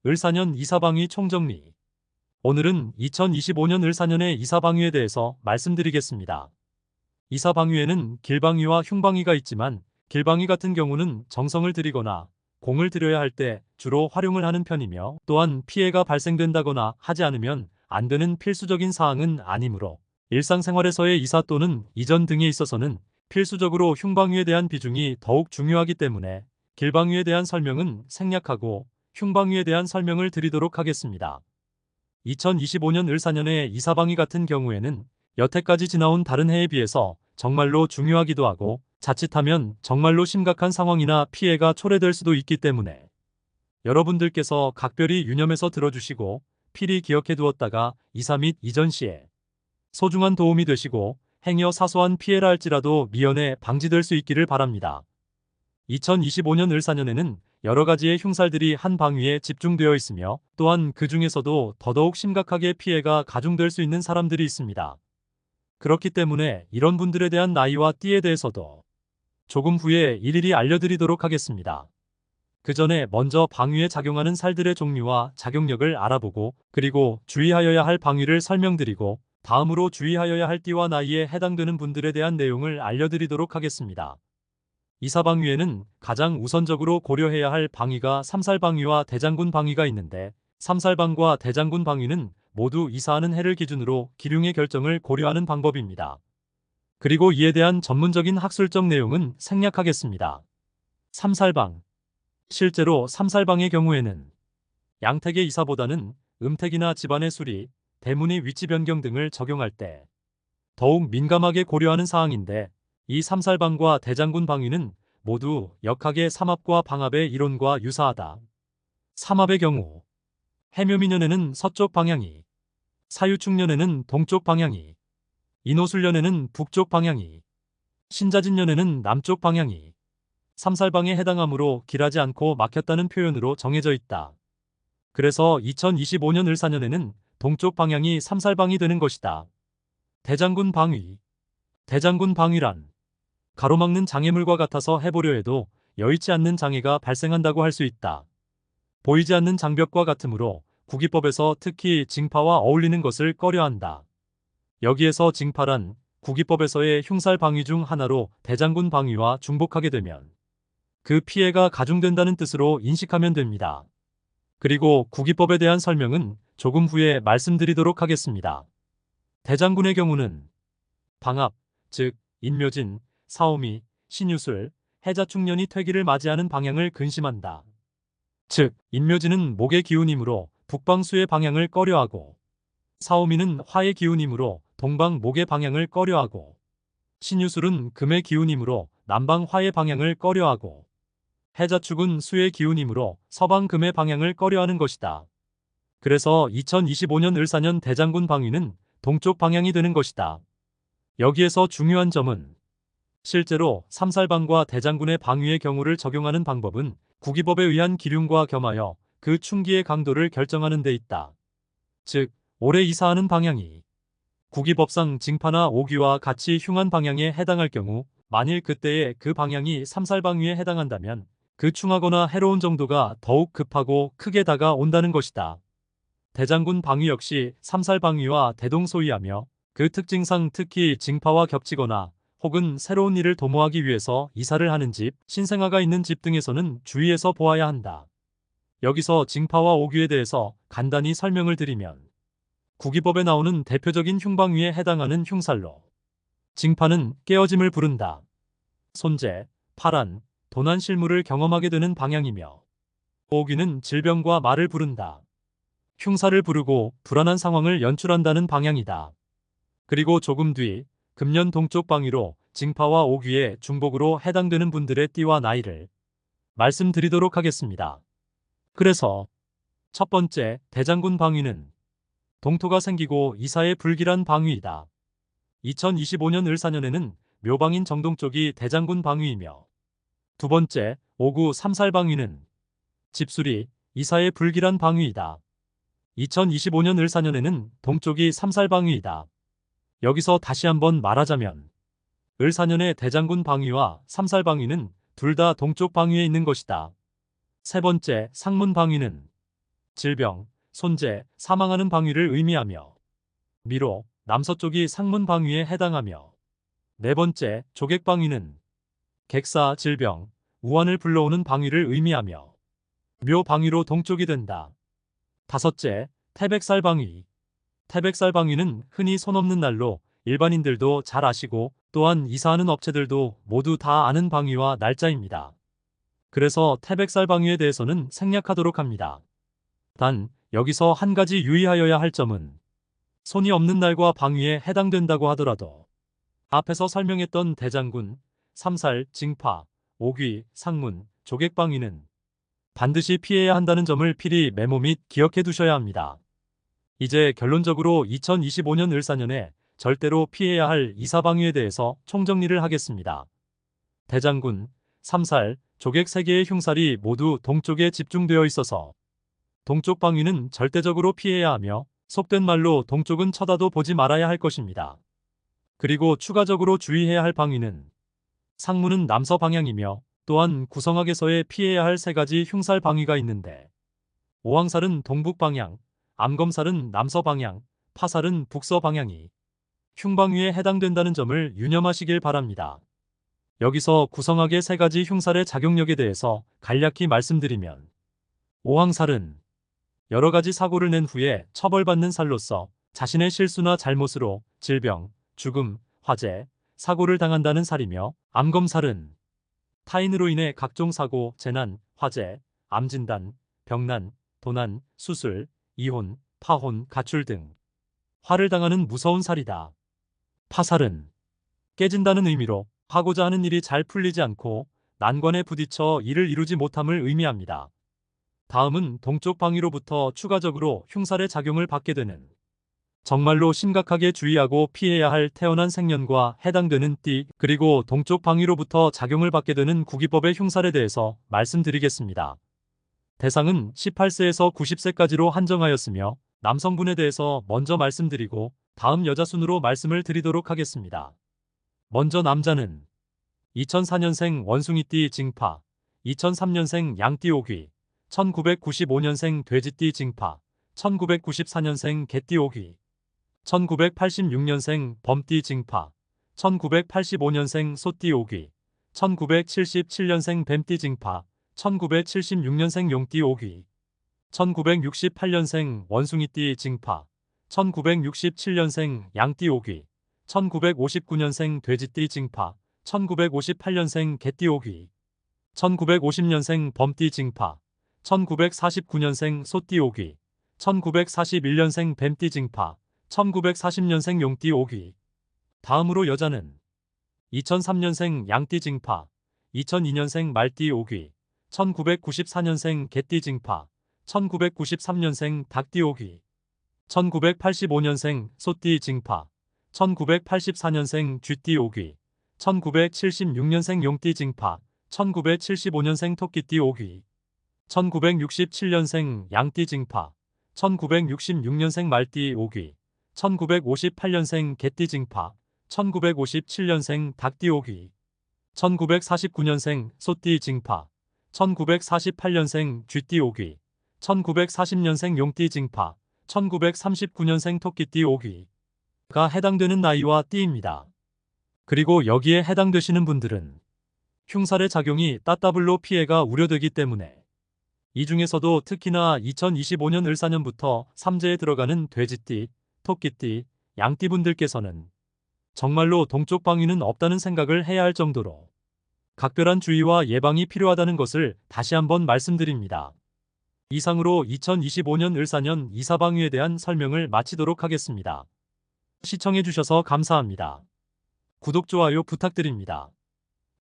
을사년 이사방위 총정리. 오늘은 2025년 을사년의 이사방위에 대해서 말씀드리겠습니다. 이사방위에는 길방위와 흉방위가 있지만 길방위 같은 경우는 정성을 들이거나 공을 들여야 할 때 주로 활용을 하는 편이며, 또한 피해가 발생된다거나 하지 않으면 안 되는 필수적인 사항은 아니므로 일상생활에서의 이사 또는 이전 등에 있어서는 필수적으로 흉방위에 대한 비중이 더욱 중요하기 때문에 길방위에 대한 설명은 생략하고 흉방위에 대한 설명을 드리도록 하겠습니다. 2025년 을사년의 이사방위 같은 경우에는 여태까지 지나온 다른 해에 비해서 정말로 중요하기도 하고, 자칫하면 정말로 심각한 상황이나 피해가 초래될 수도 있기 때문에 여러분들께서 각별히 유념해서 들어주시고 필히 기억해 두었다가 이사 및 이전 시에 소중한 도움이 되시고 행여 사소한 피해라 할지라도 미연에 방지될 수 있기를 바랍니다. 2025년 을사년에는 여러 가지의 흉살들이 한 방위에 집중되어 있으며, 또한 그 중에서도 더더욱 심각하게 피해가 가중될 수 있는 사람들이 있습니다. 그렇기 때문에 이런 분들에 대한 나이와 띠에 대해서도 조금 후에 일일이 알려드리도록 하겠습니다. 그 전에 먼저 방위에 작용하는 살들의 종류와 작용력을 알아보고, 그리고 주의하여야 할 방위를 설명드리고, 다음으로 주의하여야 할 띠와 나이에 해당되는 분들에 대한 내용을 알려드리도록 하겠습니다. 이사방위에는 가장 우선적으로 고려해야 할 방위가 삼살방위와 대장군 방위가 있는데, 삼살방과 대장군 방위는 모두 이사하는 해를 기준으로 기륭의 결정을 고려하는 방법입니다. 그리고 이에 대한 전문적인 학술적 내용은 생략하겠습니다. 삼살방. 실제로 삼살방의 경우에는 양택의 이사보다는 음택이나 집안의 수리, 대문의 위치 변경 등을 적용할 때 더욱 민감하게 고려하는 사항인데, 이 삼살방과 대장군 방위는 모두 역학의 삼합과 방합의 이론과 유사하다. 삼합의 경우 해묘미년에는 서쪽 방향이, 사유축년에는 동쪽 방향이, 인호술년에는 북쪽 방향이, 신자진년에는 남쪽 방향이 삼살방에 해당하므로 길하지 않고 막혔다는 표현으로 정해져 있다. 그래서 2025년 을사년에는 동쪽 방향이 삼살방이 되는 것이다. 대장군 방위. 대장군 방위란 가로막는 장애물과 같아서 해보려 해도 여의치 않는 장애가 발생한다고 할 수 있다. 보이지 않는 장벽과 같으므로 국기법에서 특히 징파와 어울리는 것을 꺼려한다. 여기에서 징파란 국기법에서의 흉살 방위 중 하나로 대장군 방위와 중복하게 되면 그 피해가 가중된다는 뜻으로 인식하면 됩니다. 그리고 국기법에 대한 설명은 조금 후에 말씀드리도록 하겠습니다. 대장군의 경우는 방합, 즉 인묘진, 사오미, 신유술, 해자축년이 퇴기를 맞이하는 방향을 근심한다. 즉 인묘진은 목의 기운이므로 북방수의 방향을 꺼려하고, 사오미는 화의 기운이므로 동방 목의 방향을 꺼려하고, 신유술은 금의 기운이므로 남방 화의 방향을 꺼려하고, 해자축은 수의 기운이므로 서방 금의 방향을 꺼려하는 것이다. 그래서 2025년 을사년 대장군 방위는 동쪽 방향이 되는 것이다. 여기에서 중요한 점은 실제로 삼살방과 대장군의 방위의 경우를 적용하는 방법은 국기법에 의한 기륭과 겸하여 그 충기의 강도를 결정하는 데 있다. 즉 올해 이사하는 방향이 국기법상 징파나 오기와 같이 흉한 방향에 해당할 경우, 만일 그때의 그 방향이 삼살방위에 해당한다면 그 충하거나 해로운 정도가 더욱 급하고 크게 다가온다는 것이다. 대장군 방위 역시 삼살방위와 대동소이하며 그 특징상 특히 징파와 겹치거나 혹은 새로운 일을 도모하기 위해서 이사를 하는 집, 신생아가 있는 집 등에서는 주의해서 보아야 한다. 여기서 징파와 오기에 대해서 간단히 설명을 드리면, 국기법에 나오는 대표적인 흉방위에 해당하는 흉살로 징파는 깨어짐을 부른다. 손재, 파란, 도난 실물을 경험하게 되는 방향이며, 오기는 질병과 말을 부른다. 흉사를 부르고 불안한 상황을 연출한다는 방향이다. 그리고 조금 뒤 금년 동쪽 방위로 징파와 오기의 중복으로 해당되는 분들의 띠와 나이를 말씀드리도록 하겠습니다. 그래서 첫 번째 대장군 방위는 동토가 생기고 이사에 불길한 방위이다. 2025년 을사년에는 묘방인 정동쪽이 대장군 방위이며, 두 번째 오구 삼살 방위는 집술이 이사에 불길한 방위이다. 2025년 을사년에는 동쪽이 삼살 방위이다. 여기서 다시 한번 말하자면 을사년의 대장군 방위와 삼살 방위는 둘 다 동쪽 방위에 있는 것이다. 세 번째 상문 방위는 질병, 손재, 사망하는 방위를 의미하며 미로, 남서쪽이 상문 방위에 해당하며 네 번째, 조객 방위는 객사, 질병, 우환을 불러오는 방위를 의미하며 묘 방위로 동쪽이 된다. 다섯째, 태백살 방위. 태백살 방위는 흔히 손 없는 날로 일반인들도 잘 아시고 또한 이사하는 업체들도 모두 다 아는 방위와 날짜입니다. 그래서 태백살 방위에 대해서는 생략하도록 합니다. 단, 여기서 한 가지 유의하여야 할 점은 손이 없는 날과 방위에 해당된다고 하더라도 앞에서 설명했던 대장군, 삼살, 징파, 오귀, 상문, 조객 방위는 반드시 피해야 한다는 점을 필히 메모 및 기억해 두셔야 합니다. 이제 결론적으로 2025년 을사년에 절대로 피해야 할 이사방위에 대해서 총정리를 하겠습니다. 대장군, 삼살, 조객 3개의 흉살이 모두 동쪽에 집중되어 있어서 동쪽 방위는 절대적으로 피해야 하며 속된 말로 동쪽은 쳐다도 보지 말아야 할 것입니다. 그리고 추가적으로 주의해야 할 방위는 상문은 남서 방향이며 또한 구성학에서의 피해야 할 3가지 흉살 방위가 있는데 오왕살은 동북 방향, 암검살은 남서 방향, 파살은 북서 방향이 흉방위에 해당된다는 점을 유념하시길 바랍니다. 여기서 구성학의 3가지 흉살의 작용력에 대해서 간략히 말씀드리면 오왕살은 여러 가지 사고를 낸 후에 처벌받는 살로서 자신의 실수나 잘못으로 질병, 죽음, 화재, 사고를 당한다는 살이며 암검살은 타인으로 인해 각종 사고, 재난, 화재, 암진단, 병난, 도난, 수술, 이혼, 파혼, 가출 등 화를 당하는 무서운 살이다. 파살은 깨진다는 의미로 하고자 하는 일이 잘 풀리지 않고 난관에 부딪혀 일을 이루지 못함을 의미합니다. 다음은 동쪽 방위로부터 추가적으로 흉살의 작용을 받게 되는 정말로 심각하게 주의하고 피해야 할 태어난 생년과 해당되는 띠 그리고 동쪽 방위로부터 작용을 받게 되는 구기법의 흉살에 대해서 말씀드리겠습니다. 대상은 18세에서 90세까지로 한정하였으며 남성분에 대해서 먼저 말씀드리고 다음 여자 순으로 말씀을 드리도록 하겠습니다. 먼저 남자는 2004년생 원숭이띠 징파, 2003년생 양띠 오귀, 1995년생 돼지띠 징파, 1994년생 개띠 오귀, 1986년생 범띠 징파, 1985년생 소띠 오귀, 1977년생 뱀띠 징파, 1976년생 용띠 오귀, 1968년생 원숭이띠 징파, 1967년생 양띠 오귀, 1959년생 돼지띠 징파, 1958년생 개띠 오귀, 1950년생 범띠 징파, 1949년생 소띠 오귀, 1941년생 뱀띠 징파, 1940년생 용띠 오귀. 다음으로 여자는 2003년생 양띠 징파, 2002년생 말띠 오귀, 1994년생 개띠 징파, 1993년생 닭띠 오귀, 1985년생 소띠 징파, 1984년생 쥐띠 오귀, 1976년생 용띠 징파, 1975년생 토끼띠 오귀, 1967년생 양띠 징파, 1966년생 말띠 오귀, 1958년생 개띠 징파, 1957년생 닭띠 오귀, 1949년생 소띠 징파, 1948년생 쥐띠 오귀, 1940년생 용띠 징파, 1939년생 토끼띠 오귀가 해당되는 나이와 띠입니다. 그리고 여기에 해당되시는 분들은 흉살의 작용이 따따블로 피해가 우려되기 때문에 이 중에서도 특히나 2025년 을사년부터 삼재에 들어가는 돼지띠, 토끼띠, 양띠분들께서는 정말로 동쪽 방위는 없다는 생각을 해야 할 정도로 각별한 주의와 예방이 필요하다는 것을 다시 한번 말씀드립니다. 이상으로 2025년 을사년 이사방위에 대한 설명을 마치도록 하겠습니다. 시청해주셔서 감사합니다. 구독, 좋아요 부탁드립니다.